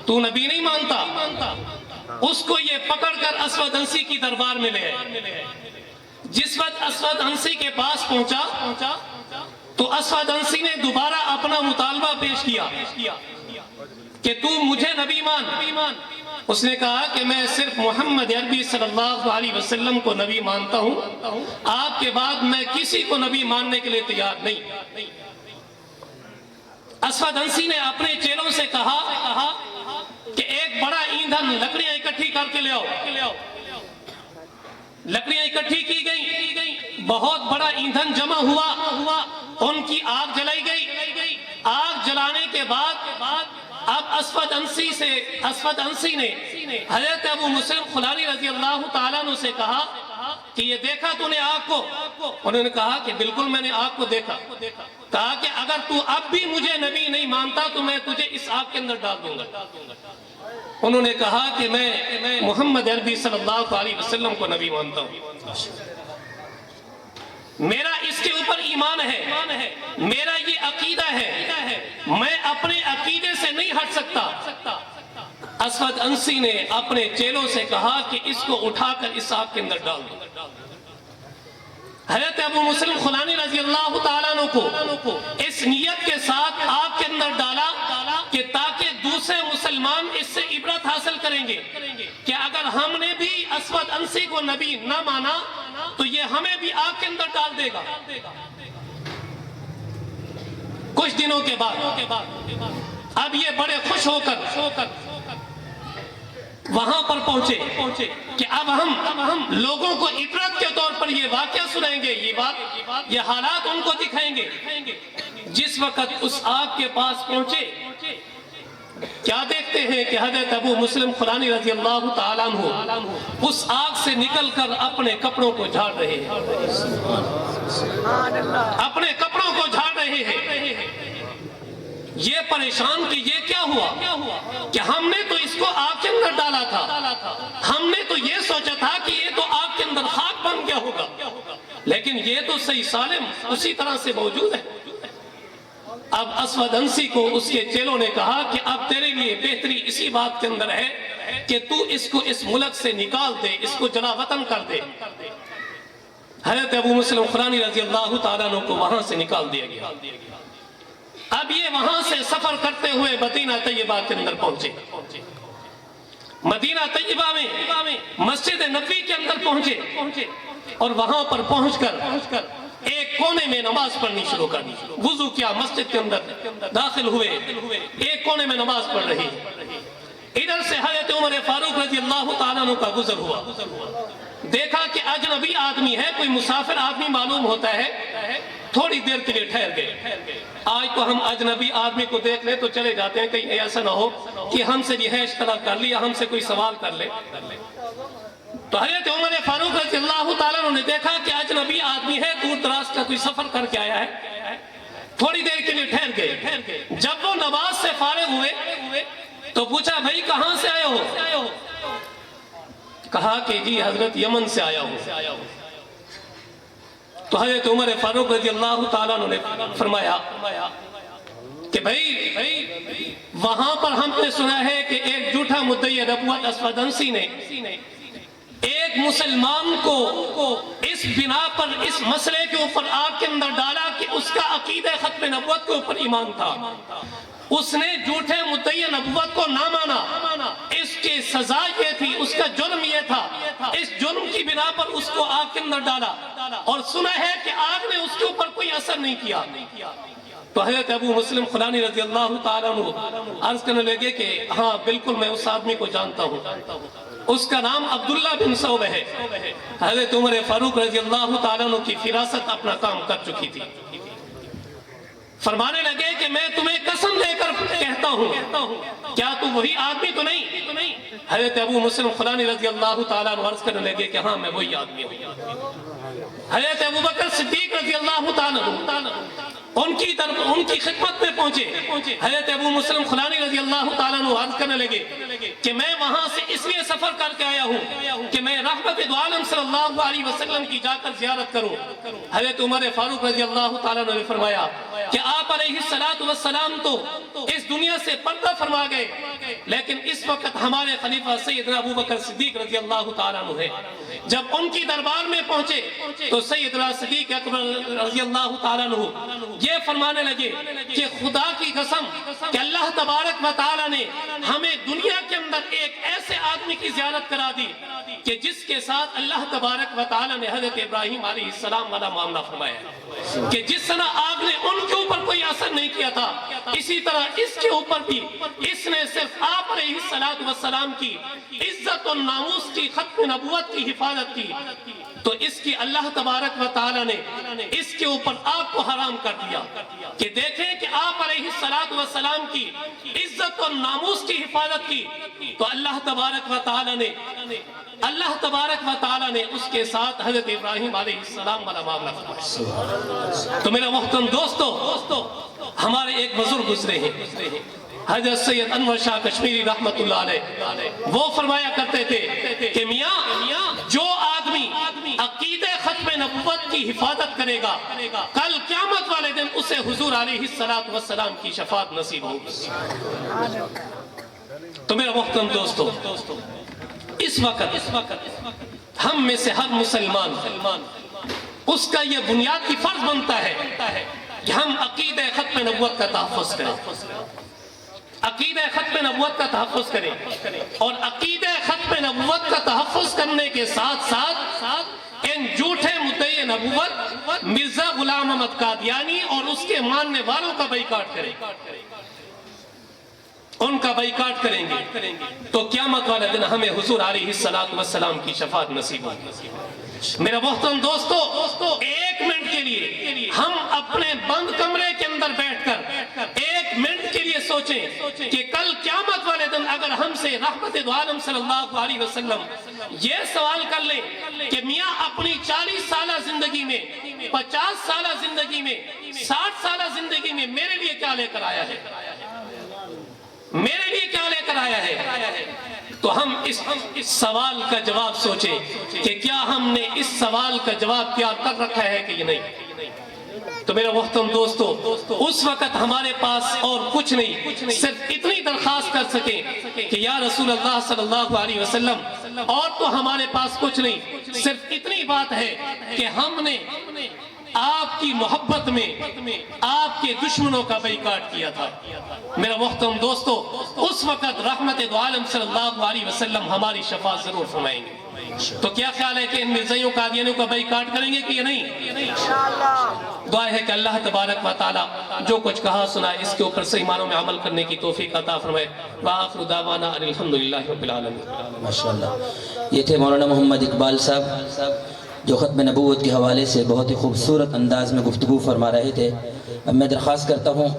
تو نبی نہیں مانتا؟ اس کو یہ پکڑ کر اسود عنسی کی دربار میں لے آئے۔ جس وقت اسود عنسی کے پاس پہنچا تو اسود عنسی نے دوبارہ اپنا مطالبہ پیش کیا کہ تو مجھے نبی مان۔ اس نے کہا کہ میں صرف محمد عربی صلی اللہ علیہ وسلم کو نبی مانتا ہوں، آپ کے بعد میں کسی کو نبی ماننے کے لیے تیار نہیں۔ اسود عنسی نے اپنے چیلوں سے کہا کہ ایک بڑا ایندھن، لکڑیاں اکٹھی کر کے لے آؤ۔ لکڑیاں اکٹھی کی گئی، بہت بڑا ایندھن جمع ہوا، ان کی آگ جلائی گئی۔ آگ جلانے کے بعد اب اسود عنسی نے حضرت ابو مسلم خولانی رضی اللہ تعالیٰ عنہ سے کہا کہ یہ دیکھا تو نے آگ کو؟ انہوں نے کہا کہ بالکل میں نے آگ کو دیکھا۔ کہا کہ اگر تو اب بھی مجھے نبی نہیں مانتا تو میں تجھے اس آگ کے اندر ڈال دوں گا۔ انہوں نے کہا کہ میں محمد عربی صلی اللہ علیہ وسلم کو نبی مانتا ہوں، میرا اس کے اوپر ایمان ہے، میرا یہ عقیدہ ہے، میں اپنے عقیدے سے نہیں ہٹ سکتا۔ اسود عنسی نے اپنے چیلوں سے کہا کہ اس کو اٹھا کر اس آگ کے اندر ڈال دو۔ حضرت ابو مسلم خولانی رضی اللہ تعالیٰ عنہ کو اس نیت کے ساتھ آگ کے اندر ڈالا کہ تاکہ دوسرے مسلمان اس سے عبرت حاصل کریں گے کہ اگر ہم نے بھی اسود عنسی کو نبی نہ مانا تو یہ ہمیں بھی آگ کے اندر ڈال دے گا۔ کچھ دنوں کے بعد اب یہ بڑے خوش ہو کر وہاں پر پہنچے کہ اب ہم لوگوں کو عبرت کے طور پر یہ واقعہ سنائیں گے، یہ حالات ان کو دکھائیں گے۔ جس وقت اس آگ کے پاس پہنچے، کیا دیکھتے ہیں کہ حضرت ابو مسلم خولانی رضی اللہ تعالیٰ عنہ اس آگ سے نکل کر اپنے کپڑوں کو جھاڑ رہے ہیں، اپنے کپڑوں کو جھاڑ رہے ہیں۔ یہ پریشان کہ یہ کیا ہوا کہ ہم نے تو اس کو آگ کے اندر ڈالا تھا، ہم نے تو یہ سوچا تھا کہ یہ تو آگ کے اندر خاک بن گیا ہوگا، لیکن یہ تو صحیح سالم اسی طرح سے موجود ہے۔ اب اسود عنسی کو اس کے چیلوں نے کہا کہ اب تیرے لیے بہتری اسی بات کے اندر ہے کہ تو اس کو اس ملک سے نکال دے، اس کو جلا وطن کر دے۔ حضرت ابو مسلم خولانی رضی اللہ تعالیٰ عنہ کو وہاں سے نکال دیا گیا۔ اب یہ وہاں سے سفر کرتے ہوئے مدینہ طیبہ کے اندر پہنچے۔ مدینہ طیبہ میں مسجد نبوی کے اندر پہنچے اور وہاں پر پہنچ کر ایک کونے میں نماز پڑھنی شروع کر دی۔ وضو کیا، مسجد کے اندر داخل ہوئے، ایک کونے میں نماز پڑھ رہی۔ ادھر سے حضرت عمر فاروق رضی اللہ تعالیٰ عنہ کا گزر ہوا، دیکھا کہ اجنبی آدمی ہے، کوئی مسافر آدمی معلوم ہوتا ہے، تھوڑی دیر کے لیے ٹھہر گئے۔ آج تو ہم اجنبی آدمی کو دیکھ لیں تو چلے جاتے ہیں، کہیں ایسا نہ ہو کہ ہم سے رہائش طلب کر لی یا ہم سے کوئی سوال کر لے۔ تو حضرت عمر فاروق رضی اللہ تعالیٰ عنہ نے دیکھا کہ اجنبی آدمی ہے، دور دراز کا کوئی سفر کر کے آیا ہے، تھوڑی دیر کے لیے ٹھہر گئے۔ جب وہ نماز سے فارغ ہوئے تو پوچھا بھائی کہاں سے آئے ہو؟ کہا کہ جی حضرت یمن سے آیا ہوں۔ تو حضرت عمر فاروق رضی اللہ تعالیٰ عنہ نے فرمایا کہ بھائی وہاں پر ہم نے سنا ہے کہ ایک جھوٹا مدعی نبوت اسود عنسی نے ایک مسلمان کو اس بنا پر اس مسئلے کے اوپر آگ کے اندر ڈالا کہ اس کا عقیدہ ختم نبوت کے اوپر ایمان تھا، اس نے جھوٹے مدعی نبوت کو نہ مانا، اس کی سزا یہ تھی، اس کا جرم یہ تھا، اس جرم کی بنا پر اس کو آگ کے اندر ڈالا اور سنا ہے کہ آگ نے اس کے اوپر کوئی اثر نہیں کیا۔ تو حضرت ابو مسلم خولانی رضی اللہ تعالیٰ عنہ عرض کرنے لگے کہ ہاں بالکل میں اس آدمی کو جانتا ہوں، اس کا نام عبداللہ بن صوبہ ہے۔ حضرت عمر فاروق رضی اللہ تعالیٰ عنہ کی فراست اپنا کام کر چکی تھی۔ فرمانے لگے کہ میں تمہیں قسم دے کر کہتا ہوں، کیا تو وہی آدمی تو نہیں؟ حضرت ابو مسلم خولانی رضی اللہ تعالیٰ عنہ عرض کرنے لگے کہ ہاں میں وہی آدمی ہوں۔ حضرت ابو بکر صدیق رضی اللہ تعالیٰ عنہ ان کی خدمت میں پہنچے. حضرت ابو مسلم خلانی رضی اللہ تعالیٰ عنہ عرض کرنے لگے کہ میں وہاں سے اس لیے سفر کر کے آیا ہوں کہ میں رحمت دو عالم صلی اللہ علیہ وسلم کی جا کر زیارت کروں. حضرت عمر فاروق رضی اللہ تعالیٰ عنہ نے فرمایا کہ آپ علیہ السلام تو اس دنیا سے پردہ فرما گئے، لیکن اس وقت ہمارے خلیفہ سیدنا ابو بکر صدیق رضی اللہ تعالیٰ عنہ ہے. جب ان کی دربار میں پہنچے تو سیدنا صدیق اکبر رضی اللہ تعالیٰ عنہ یہ فرمانے لگے کہ خدا کی قسم کہ اللہ تبارک و تعالیٰ نے ہمیں دنیا کے اندر ایک ایسے آدمی کی زیارت کرا دی کہ جس کے ساتھ اللہ تبارک و تعالیٰ نے حضرت ابراہیم علیہ السلام والا معاملہ فرمایا کہ جس طرح آپ نے ان کے اوپر کوئی اثر نہیں کیا تھا، اسی طرح اس کے اوپر بھی اس نے صرف آپ علیہ السلام کی عزت و ناموس کی، ختم نبوت کی حفاظت کی، تو اس کی اللہ تبارک و تعالیٰ نے اس کے اوپر آپ کو حرام کر دیا کہ دیکھیں کہ آپ علیہ السلام کی عزت اور ناموس کی حفاظت کی تو اللہ تبارک و تعالیٰ نے اس کے ساتھ حضرت ابراہیم علیہ السلام والا معاملہ فرمایا. تو میرا محترم دوستو، ہمارے ایک بزرگ گزرے ہیں حضرت سید انور شاہ کشمیری رحمت اللہ علیہ، وہ فرمایا کرتے تھے کہ میاں جو آدمی عقیدہ ختم نبوت کی حفاظت کرے گا، کل قیامت والے دن اسے حضور علیہ السلام کی شفاعت نصیب ہوگی. تو میرا محترم دوستو، اس وقت ہم میں سے ہر مسلمان اس کا یہ بنیادی فرض بنتا ہے کہ ہم عقیدہ ختم نبوت کا تحفظ کریں، عقیدہ ختم نبوت کا تحفظ کریں، اور عقیدہ ختم نبوت کا تحفظ کرنے کے ساتھ ساتھ ان جھوٹے مدعی نبوت مرزا غلام احمد قادیانی اور اس کے ماننے والوں کا بائیکاٹ کریں، ان کا بائیکاٹ کریں گے تو قیامت والے دن ہمیں حضور علیہ السلام کی شفاعت نصیب ہوگی. میرا محترم دوستو، ایک منٹ کے لیے ہم اپنے بند کمرے کے اندر بیٹھ کر ایک منٹ کے لیے سوچیں کہ کل قیامت والے دن اگر ہم سے رحمت دو عالم صلی اللہ علیہ وسلم یہ سوال کر لیں کہ میاں اپنی 40 سالہ زندگی میں، 50 سالہ زندگی میں، 60 سالہ زندگی میں میرے لیے کیا لے کر آیا ہے، میرے لیے کیا لے کر آیا ہے، تو ہم اس سوال کا جواب سوچیں کہ کیا ہم نے اس سوال کا جواب تیار کر رکھا ہے کہ یہ نہیں. تو میرا محترم دوستو، اس وقت ہمارے پاس اور کچھ نہیں، صرف اتنی درخواست کر سکیں کہ یا رسول اللہ صلی اللہ علیہ وسلم، اور تو ہمارے پاس کچھ نہیں، صرف اتنی بات ہے کہ ہم نے آپ کی محبت میں آپ کے دشمنوں کا بائیکاٹ کیا تھا. میرا محترم دوستو، اس وقت رحمت دو عالم صلی اللہ علیہ وسلم ہماری شفاعت ضرور فرمائیں گے. تو کیا خیال ہے کہ ان مرزائیوں قادیانیوں کا بائیکاٹ کریں گے کہ یہ نہیں؟ دعا ہے کہ اللہ تبارک و تعالی جو کچھ کہا سنا اس کے اوپر صحیح معنوں میں عمل کرنے کی توفیق عطا فرمائے. وآخر دعوانا ان الحمدللہ رب العالمین. ماشاءاللہ، یہ تھے مولانا محمد اقبال صاحب جو ختم نبوت کے حوالے سے بہت ہی خوبصورت انداز میں گفتگو فرما رہے تھے. اب میں درخواست کرتا ہوں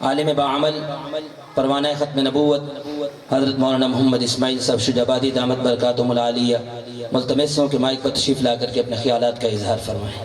عالم باعمل پروانہ ختم نبوت حضرت مولانا محمد اسماعیل صاحب شجابادی دامت برکاتہم العالیہ ملتمس ہوں کہ مائک پر تشریف لا کر کے اپنے خیالات کا اظہار فرمائیں.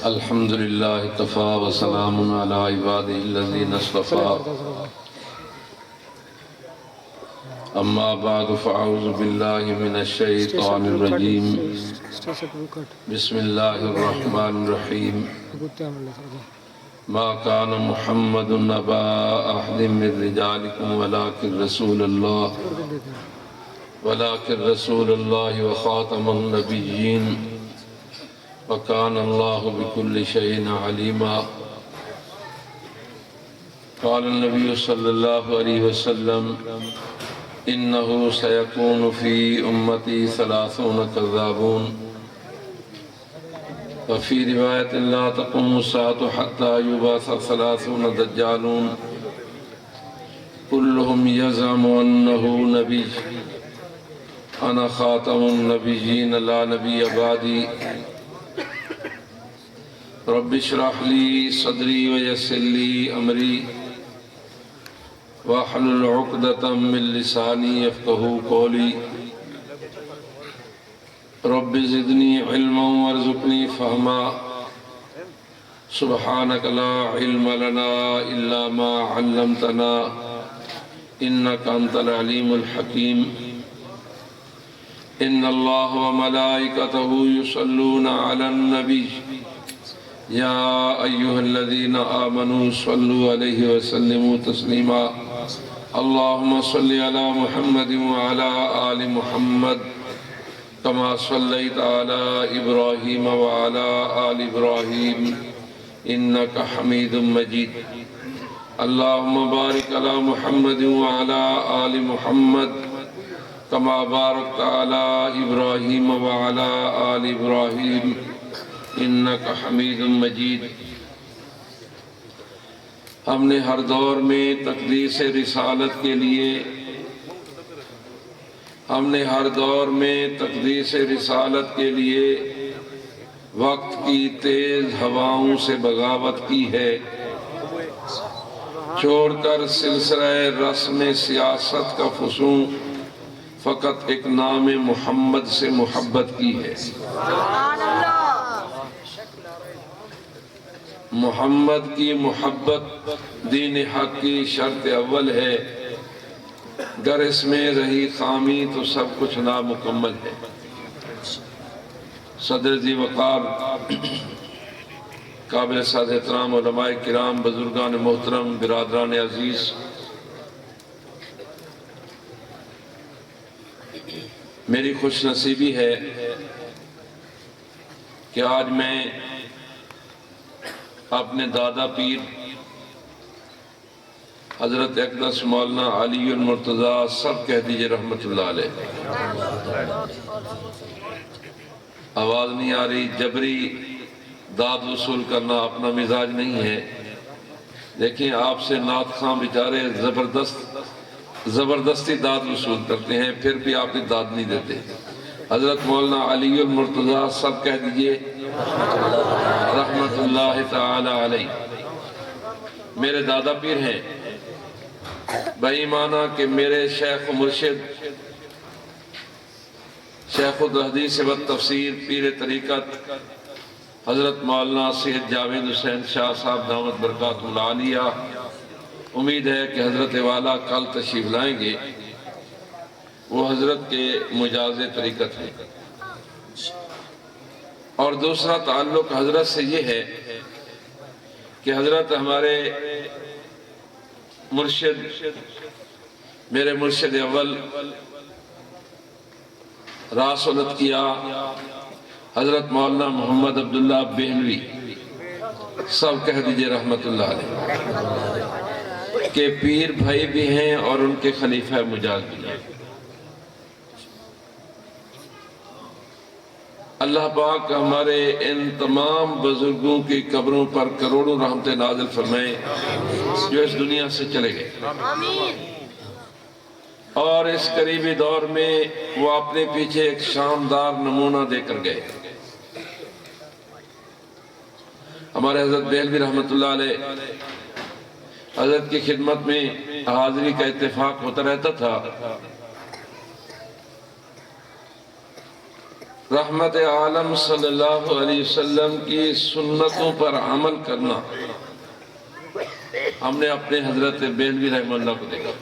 الحمدللہ کفا وسلام علی عبادہ الذین اصطفى. اما بعد فاعوذ باللہ من الشیطان الرجیم. بسم اللہ الرحمن الرحیم. ما كان محمد نبا احد من رجالكم ولكن رسول الله ولكن رسول الله وخاتم النبيين وكان الله بكل شيء عليما. قال النبي صلى الله عليه وسلم إنه سيكون في أمتي 30 كذابون. وفي رواية لا تقوم الساعة حتى يبعث 30 دجالون كلهم يزعم أنه نبي أنا خاتم النبيين لا نبي بعدي. رب اشرح لي صدري ويسر لي أمري واحلل عقدة من لساني يفقهوا قولي. رب زدني علما وارزقني فهما. سبحانك لا علم لنا إلا ما علمتنا إنك أنت العليم الحكيم. إن الله وملائكته يصلون على النبي يا أيها الذين آمنوا صلوا عليه وسلموا تسليما. اللهم صل على محمد وعلى آل محمد كما صليت على إبراهيم وعلى آل إبراهيم إنك حميد مجيد. اللهم بارك على محمد وعلى آل محمد كما باركت على إبراهيم وعلى آل إبراهيم إنك حميد مجيد. ہم نے ہر دور میں تقدیس رسالت کے لیے رسالت کے لیے وقت کی تیز ہواؤں سے بغاوت کی ہے، چھوڑ کر سلسلہ رسم سیاست کا فسوں فقط ایک نام محمد سے محبت کی ہے۔ محمد کی محبت دین حق کی شرط اول ہے، گر اس میں رہی خامی تو سب کچھ نامکمل ہے۔ صدر ذی وقار قابل سعادت احترام علماء کرام، بزرگان محترم، برادران عزیز، میری خوش نصیبی ہے کہ آج میں اپنے دادا پیر حضرت اقدس مولانا علی المرتضیٰ سب کہہ دیجئے رحمت اللہ علیہ۔ آواز نہیں آ رہی، جبری داد وصول کرنا اپنا مزاج نہیں ہے۔ دیکھیں آپ سے نعت خواں بیچارے زبردستی داد وصول کرتے ہیں، پھر بھی آپ نے داد نہیں دیتے۔ حضرت مولانا علی المرتضیٰ سب کہہ دیجئے رحمت اللہ تعالی علیہ۔ میرے دادا پیر ہیں، بھائی مانا کہ میرے شیخ و مرشد، شیخ الحدیث و تفسیر، پیر طریقت حضرت مولانا سید جاوید حسین شاہ صاحب دامت برکاتہ العالیہ۔ امید ہے کہ حضرت والا کل تشریف لائیں گے، وہ حضرت کے مجاز طریقت ہیں۔ اور دوسرا تعلق حضرت سے یہ ہے کہ حضرت ہمارے مرشد، میرے مرشد اول راسولت کیا حضرت مولانا محمد عبداللہ بہنوی، سب کہہ دیجئے رحمت اللہ علیہ، کہ پیر بھائی بھی ہیں اور ان کے خلیفہ مجاز بھی ہیں۔ اللہ پاک ہمارے ان تمام بزرگوں کی قبروں پر کروڑوں رحمتیں نازل فرمائے جو اس دنیا سے چلے گئے، اور اس قریبی دور میں وہ اپنے پیچھے ایک شاندار نمونہ دے کر گئے۔ ہمارے حضرت بہلوی رحمت اللہ علیہ، حضرت کی خدمت میں حاضری کا اتفاق ہوتا رہتا تھا۔ رحمت عالم صلی اللہ علیہ وسلم کی سنتوں پر عمل کرنا ہم نے اپنے حضرت بہلوی رحمہ اللہ کو دیکھا۔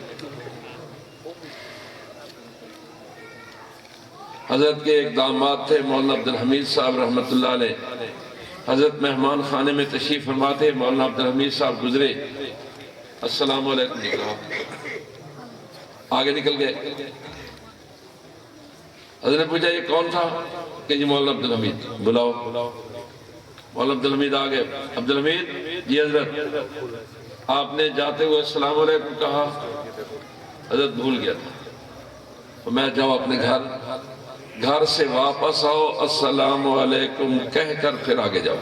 حضرت کے ایک داماد تھے مولانا عبدالحمید صاحب رحمت اللہ علیہ، حضرت مہمان خانے میں تشریف فرما تھے، مولانا عبدالحمید صاحب گزرے، السلام علیکم کہا، آگے نکل گئے۔ حضرت نے پوچھا یہ کون تھا؟ کہ جی مولانا عبدالحمید. بلاؤ. مولانا عبدالحمید آ گئے. عبدالحمید جی حضرت آپ نے جاتے ہوئے السلام علیکم کہا. حضرت بھول گیا تھا. میں جاؤ اپنے گھر سے واپس آؤ السلام علیکم کہہ کر پھر آگے جاؤ.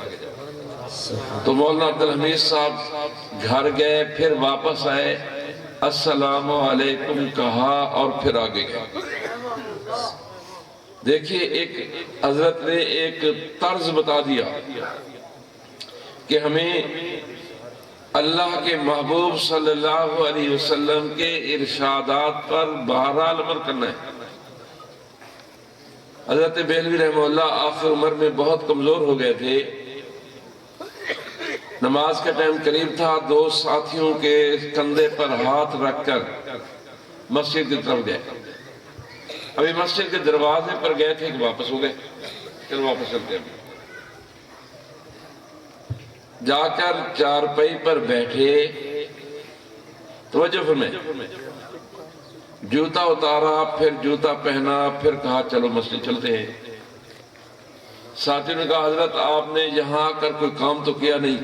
تو مولانا عبدالحمید صاحب گھر گئے, پھر واپس آئے, السلام علیکم کہا اور پھر آگے گئے. دیکھیے ایک حضرت نے ایک طرز بتا دیا کہ ہمیں اللہ کے محبوب صلی اللہ علیہ وسلم کے ارشادات پر بہرحال عمل کرنا ہے. حضرت بریلوی رحمہ اللہ آخر عمر میں بہت کمزور ہو گئے تھے. نماز کا ٹائم قریب تھا. دو ساتھیوں کے کندھے پر ہاتھ رکھ کر مسجد کی طرف گئے. ابھی مسجد کے دروازے پر گئے تھے کہ واپس ہو گئے. چلو واپس چلتے ہیں. جا کر چارپائی پر بیٹھے. توجہ فرمائیں. جوتا اتارا, پھر جوتا پہنا, پھر کہا چلو مسجد چلتے ہیں. ساتھی نے کہا حضرت آپ نے یہاں آ کر کوئی کام تو کیا نہیں.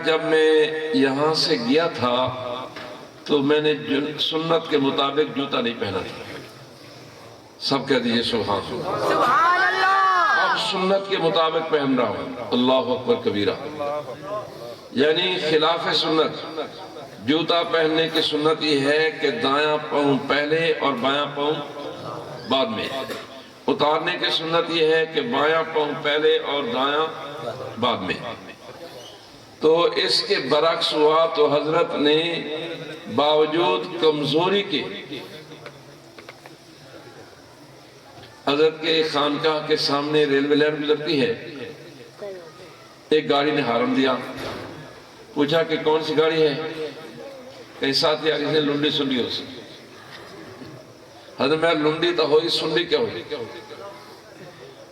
جب میں یہاں سے گیا تھا تو میں نے سنت کے مطابق جوتا نہیں پہنا تھا. سب کہہ دیجئے سبحان اللہ. اب سنت کے مطابق پہن رہا ہوں. اللہ اکبر کبیرہ. یعنی خلاف سنت. جوتا پہننے کی سنت یہ ہے کہ دایاں پاؤں پہلے اور بایاں پاؤں بعد میں. اتارنے کی سنت یہ ہے کہ بایاں پاؤں پہلے اور دایاں بعد میں. تو اس کے برعکس ہوا. تو حضرت نے باوجود کمزوری کے حضرت کے خانقاہ کے سامنے ریلوے لائن گزرتی ہے. ایک گاڑی نے ہارن دیا. پوچھا کہ کون سی گاڑی ہے؟ کہیں ساتھی آگے سے لنڈی سنڈی ہو سی. حضرت میں لنڈی تو ہوئی, سنڈی کیا ہوئی؟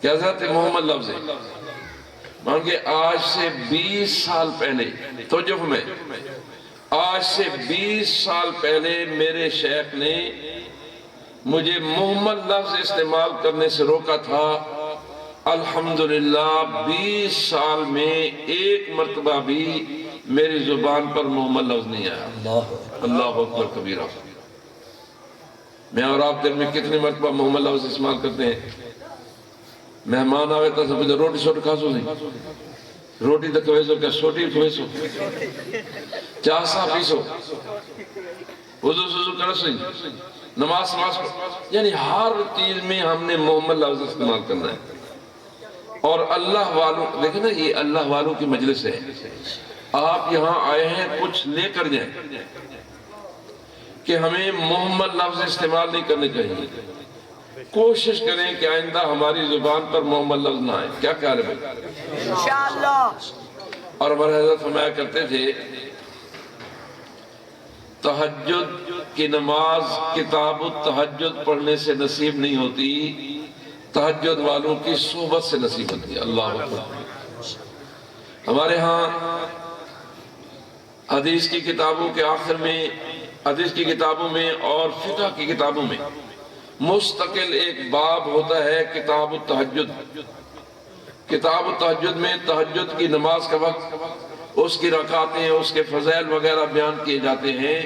کہ حضرت محمد لفظ ہے. مان کے آج سے 20 سال پہلے, توجہ میں, آج سے 20 سال پہلے میرے شیخ نے مجھے محمد لفظ استعمال کرنے سے روکا تھا. الحمدللہ 20 سال میں ایک مرتبہ بھی میری زبان پر محمد لفظ نہیں آیا. اللہ اکبر کبیرہ. میں اور آپ دن میں کتنی مرتبہ محمد لفظ استعمال کرتے ہیں. مہمان آوے تا سب روٹی سوٹی کھاسو نہیں, روٹی تو کھویسو, کیا سوٹی کھویسو, چاہ سا پیسو, وضو سوزو کرسو, نماز یعنی ہر چیز میں ہم نے محمد لفظ استعمال کرنا ہے. اور اللہ والوں, دیکھیں نا یہ اللہ والوں کی مجلس ہے. آپ یہاں آئے ہیں کچھ لے کر جائیں کہ ہمیں محمد لفظ استعمال نہیں کرنے چاہیے. کوشش کریں کہ آئندہ ہماری زبان پر محمد لفظ نہ آئے. کیا کہہ رہے بھائی انشاءاللہ. اور ہمارے حضرت فرمایا کرتے تھے تہجد کی نماز کتاب التہجد پڑھنے سے نصیب نہیں ہوتی, تہجد والوں کی صحبت سے نصیب ہوتی ہے. اللہ اکبر. ہمارے ہاں حدیث کی کتابوں کے آخر میں, حدیث کی کتابوں میں اور فقہ کی کتابوں میں مستقل ایک باب ہوتا ہے کتاب التہجد. کتاب التہجد میں تہجد کی نماز کا وقت, اس کی رکعتیں, اس کے فضائل وغیرہ بیان کیے جاتے ہیں.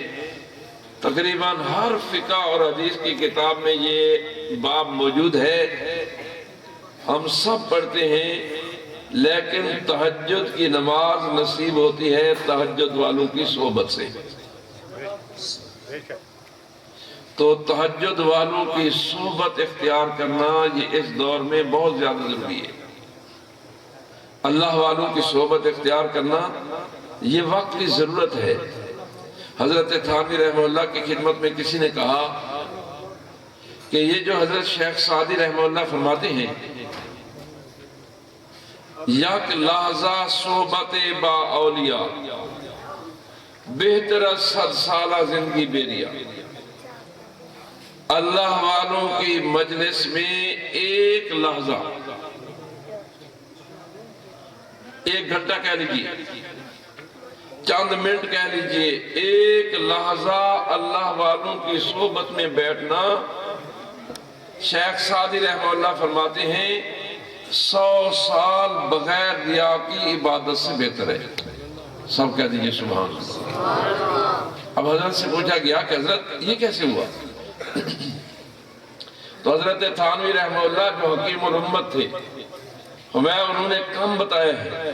تقریباً ہر فقہ اور حدیث کی کتاب میں یہ باب موجود ہے. ہم سب پڑھتے ہیں, لیکن تہجد کی نماز نصیب ہوتی ہے تہجد والوں کی صحبت سے. تو تہجد والوں کی صحبت اختیار کرنا یہ اس دور میں بہت زیادہ ضروری ہے. اللہ والوں کی صحبت اختیار کرنا یہ وقت کی ضرورت ہے. حضرت تھانوی رحمہ اللہ کی خدمت میں کسی نے کہا کہ یہ جو حضرت شیخ سعدی رحمہ اللہ فرماتے ہیں یک لحظہ صحبت با اولیاء بہتر 100 سالہ زندگی بیریا. اللہ والوں کی مجلس میں ایک لحظہ, ایک گھنٹہ کہہ لیجئے, چند منٹ کہہ لیجئے, ایک لحظہ اللہ والوں کی صحبت میں بیٹھنا شیخ سعدی رحمہ اللہ فرماتے ہیں 100 سال بغیر ریا کی عبادت سے بہتر ہے. سب کہہ دیجئے سبحان اللہ. اب حضرت سے پوچھا گیا کہ حضرت یہ کیسے ہوا؟ تو حضرت تھانوی رحمہ اللہ جو حکیم الامت تھے، ہمیں انہوں نے کم بتایا ہے.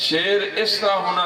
شعر اس طرح ہونا